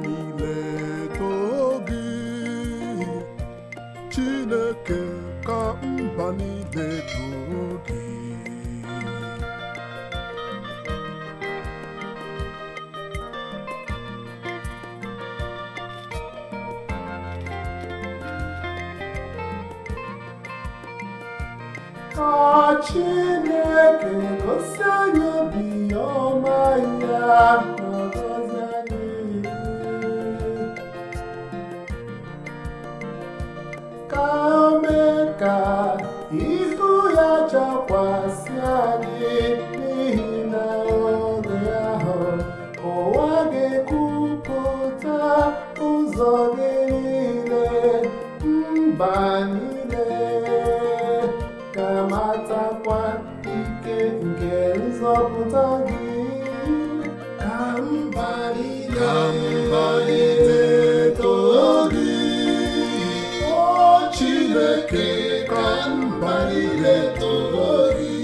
niile too gị, Chineke ka mba niile too gị. Ka Chineke gosi anyị obiọma ya, ma gọzie anyị. Ka o mee ka ihu ya chakwasị anyị, n'ihi na oge ahụ ụwa ga-ekwupụta ụzọ gị niile, mba niile ga-amatakwa ike nke nzọpụta gị. Ka mba niile too gị, o Chineke, ka mba niile too gị.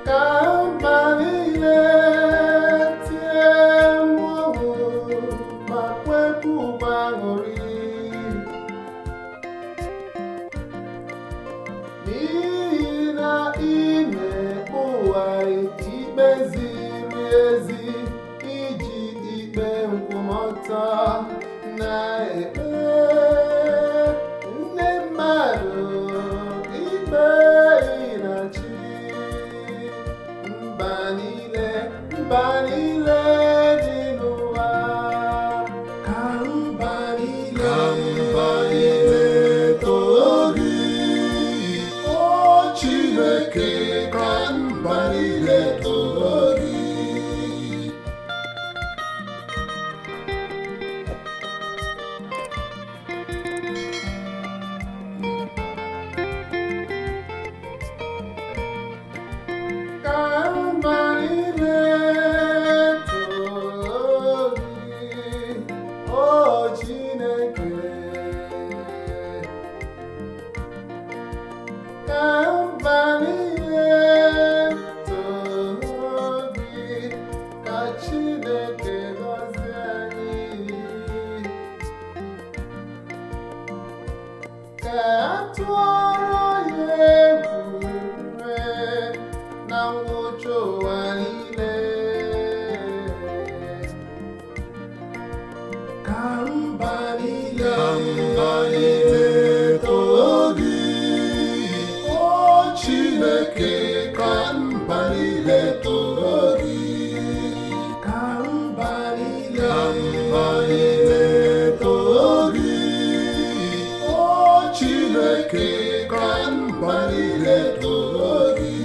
Ka mba niile tie mkpu ma kwekwa ụba aṅụrị, n'ihi na ị na-ekpe ụwa ikpe ziri ezi, iji ikpe nkwụmọtọ na-ekpe ndị mmadụ ikpe ịnachi. Mba niile dị n'ụwa, ka mba niile too gị, o Chineke, ka mba niile too gị. Ka mba niile too gị, o Chineke. Ka mba niile too gị, ka Chineke gọzie anyị. Ka a tụọrọ ya egwu na ngwụcha ụwa niile. Ka mba niile too gị, o Chineke, ka mba niile too gị. Ka mba niile too gị, o Chineke, ka mba niile too gị.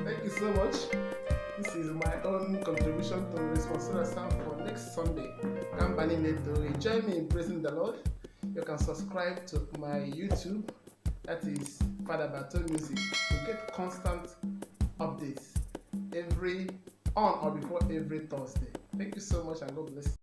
Thank you so much. This is my own contribution to Responsible Sound for next Sunday. Company need to join me in praising the Lord. You can subscribe to my YouTube, that is Father Bato Music, to get constant updates on or before every Thursday. Thank you so much, and God bless you.